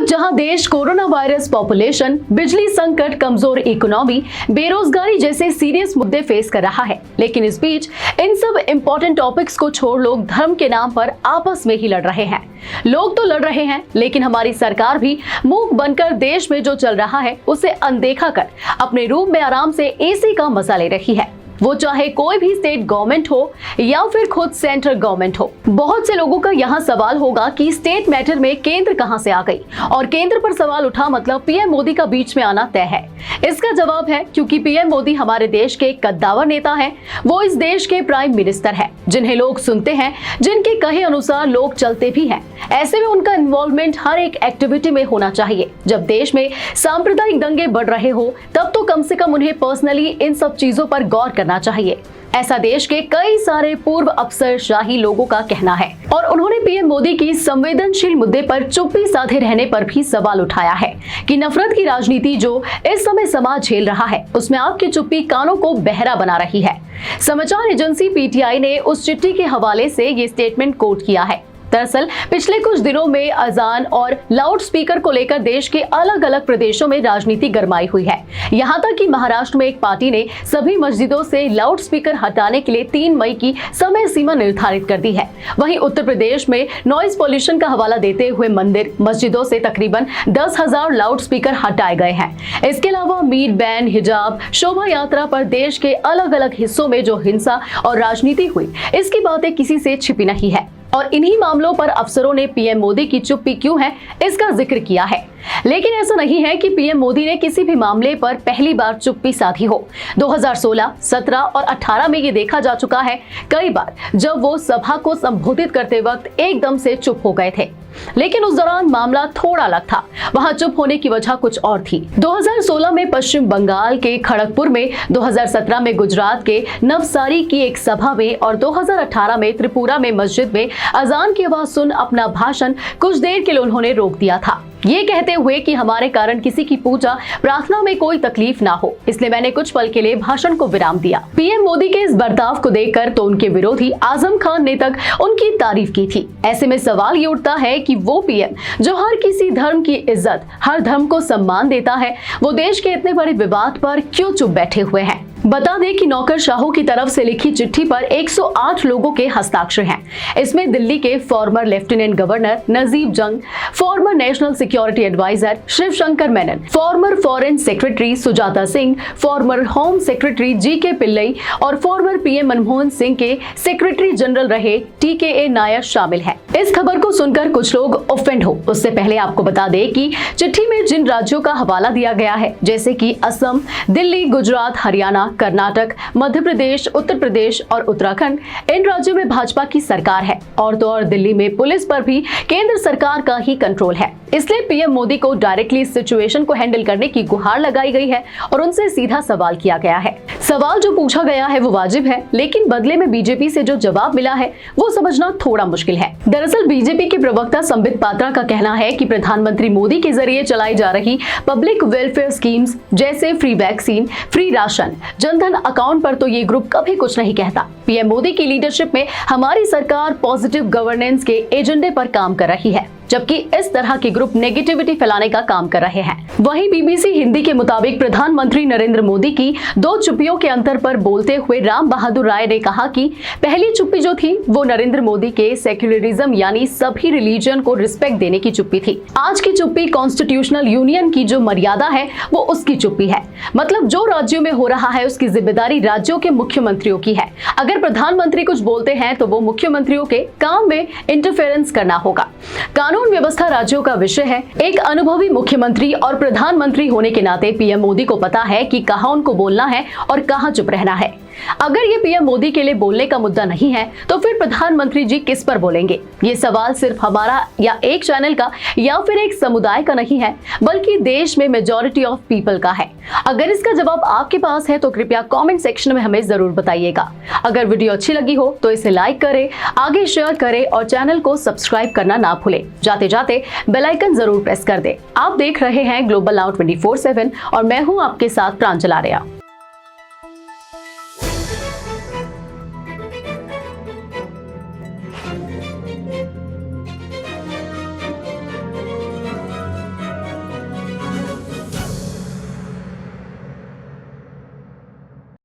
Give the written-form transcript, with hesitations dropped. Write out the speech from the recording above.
जहां देश corona virus, population, बिजली संकट, कमजोर इकोनॉमी, बेरोजगारी जैसे सीरियस मुद्दे फेस कर रहा है, लेकिन इस बीच इन सब इंपॉर्टेंट टॉपिक्स को छोड़ लोग धर्म के नाम पर आपस में ही लड़ रहे हैं। लोग तो लड़ रहे हैं, लेकिन हमारी सरकार भी मूक बनकर देश में जो चल रहा है उसे अनदेखा कर अपने रूम में आराम से एसी का मजा ले रही है, वो चाहे कोई भी स्टेट गवर्नमेंट हो या फिर खुद सेंट्रल गवर्नमेंट हो। बहुत से लोगों का यहाँ सवाल होगा कि स्टेट मैटर में केंद्र कहां से आ गई, और केंद्र पर सवाल उठा मतलब पीएम मोदी का बीच में आना तय है। इसका जवाब है क्योंकि पीएम मोदी हमारे देश के कद्दावर नेता हैं, वो इस देश के प्राइम मिनिस्टर है, जिन्हें लोग सुनते हैं, जिनके कहे अनुसार लोग चलते भी हैं। ऐसे में उनका इन्वॉल्वमेंट हर एक एक्टिविटी में होना चाहिए। जब देश में सांप्रदायिक दंगे बढ़ रहे हो तब तो कम से कम उन्हें पर्सनली इन सब चीजों पर गौर करना चाहिए। ऐसा देश के कई सारे पूर्व अफसरशाही लोगों का कहना है, और उन्होंने पीएम मोदी की संवेदनशील मुद्दे पर चुप्पी साधे रहने पर भी सवाल उठाया है कि नफरत की राजनीति जो इस समय समाज झेल रहा है, उसमें आपकी चुप्पी कानों को बहरा बना रही है। समाचार एजेंसी पीटीआई ने उस चिट्ठी के हवाले से ये स्टेटमेंट कोट किया है। दरअसल पिछले कुछ दिनों में अजान और लाउड स्पीकर को लेकर देश के अलग अलग प्रदेशों में राजनीति गरमाई हुई है। यहाँ तक कि महाराष्ट्र में एक पार्टी ने सभी मस्जिदों से लाउड स्पीकर हटाने के लिए 3 मई की समय सीमा निर्धारित कर दी है। वहीं उत्तर प्रदेश में नॉइज पॉल्यूशन का हवाला देते हुए मंदिर, मस्जिदों से तकरीबन 10,000 लाउड स्पीकर हटाए गए हैं। इसके अलावा मीट बैन, हिजाब, शोभा यात्रा पर देश के अलग अलग हिस्सों में जो हिंसा और राजनीति हुई, इसकी बातें किसी से छिपी नहीं है, और इन्हीं मामलों पर अफसरों ने पीएम मोदी की चुप्पी क्यों है इसका जिक्र किया है। लेकिन ऐसा नहीं है कि पीएम मोदी ने किसी भी मामले पर पहली बार चुप्पी साधी हो। 2016, 17 और 18 में ये देखा जा चुका है कई बार, जब वो सभा को संबोधित करते वक्त एकदम से चुप हो गए थे। लेकिन उस दौरान मामला थोड़ा अलग था। वहां चुप होने की वजह कुछ और थी। 2016 में पश्चिम बंगाल के खड़गपुर में, 2017 में गुजरात के नवसारी की एक सभा में और 2018 में त्रिपुरा में मस्जिद में अजान की आवाज सुन अपना भाषण कुछ देर के लिए उन्होंने रोक दिया था, ये कहते हुए कि हमारे कारण किसी की पूजा प्रार्थना में कोई तकलीफ ना हो, इसलिए मैंने कुछ पल के लिए भाषण को विराम दिया। पीएम मोदी के इस बर्ताव को देखकर तो उनके विरोधी आजम खान ने तक उनकी तारीफ की थी। ऐसे में सवाल ये उठता है कि वो पीएम जो हर किसी धर्म की इज्जत, हर धर्म को सम्मान देता है, वो देश के इतने बड़े विवाद पर क्यों चुप बैठे हुए हैं। बता दें कि नौकरशाहों की तरफ से लिखी चिट्ठी पर 108 लोगों के हस्ताक्षर हैं। इसमें दिल्ली के farmer lieutenant governor Najeeb Jung, former national security adviser Shiv Shankar Menon, former foreign secretary Sujata Singh, former home secretary GK Pillai और फॉर्मर पीएम मनमोहन सिंह के सेक्रेटरी जनरल रहे टीकेए नायर शामिल हैं। इस खबर को सुनकर कुछ लोग ऑफेंड हो, उससे पहले आपको बता दें कि चिट्ठी में जिन राज्यों का हवाला दिया गया है, जैसे कि असम, दिल्ली, गुजरात, हरियाणा, कर्नाटक, मध्य प्रदेश, उत्तर प्रदेश और उत्तराखंड, इन राज्यों में भाजपा की सरकार है, और तो और दिल्ली में पुलिस पर भी केंद्र सरकार का ही कंट्रोल है। इसलिए पीएम मोदी को डायरेक्टली इस सिचुएशन को हैंडल करने की गुहार लगाई गई है और उनसे सीधा सवाल किया गया है। सवाल जो पूछा गया है वो वाजिब है, लेकिन बदले में बीजेपी से जो जवाब मिला है वो समझना थोड़ा मुश्किल है। दरअसल बीजेपी के प्रवक्ता संबित पात्रा का कहना है कि प्रधानमंत्री मोदी के जरिए चलाई जा रही पब्लिक वेलफेयर स्कीम्स जैसे free vaccine, free ration, Jan Dhan account पर तो ये ग्रुप कभी कुछ नहीं कहता। पीएम मोदी की लीडरशिप में हमारी सरकार पॉजिटिव गवर्नेंस के एजेंडे पर काम कर रही है, जबकि इस तरह के ग्रुप नेगेटिविटी फैलाने का काम कर रहे हैं। वहीं बीबीसी हिंदी के मुताबिक प्रधानमंत्री नरेंद्र मोदी की 2 चुप्पियों के अंतर पर बोलते हुए राम बहादुर राय ने कहा कि पहली चुप्पी जो थी वो नरेंद्र मोदी के सेक्युलरिज्म यानी सभी रिलीजन को रिस्पेक्ट देने की चुप्पी थी। आज की चुप्पी कॉन्स्टिट्यूशनल यूनियन की जो मर्यादा है वो उसकी चुप्पी है, मतलब जो राज्यों में हो रहा है उसकी जिम्मेदारी राज्यों के मुख्यमंत्रियों की है। अगर प्रधानमंत्री कुछ बोलते हैं तो वो मुख्यमंत्रियों के काम में इंटरफेरेंस करना होगा। कानून व्यवस्था राज्यों का विषय है। एक अनुभवी मुख्यमंत्री और प्रधानमंत्री होने के नाते पीएम मोदी को पता है कि कहां उनको बोलना है और कहां चुप रहना है। अगर ये पीएम मोदी के लिए बोलने का मुद्दा नहीं है तो फिर प्रधानमंत्री जी किस पर बोलेंगे? ये सवाल सिर्फ हमारा या एक चैनल का या फिर एक समुदाय का नहीं है, बल्कि देश में मेजॉरिटी ऑफ पीपल का है। अगर इसका जवाब आपके पास है तो कृपया कमेंट सेक्शन में हमें जरूर बताइएगा। अगर वीडियो अच्छी लगी हो तो इसे लाइक करें, आगे शेयर करें और चैनल को सब्सक्राइब करना ना भूलें। जाते जाते बेल आइकन जरूर प्रेस कर दें। आप देख रहे हैं ग्लोबल नाउ 24/7 और मैं हूं आपके साथ प्रांजल आर्या।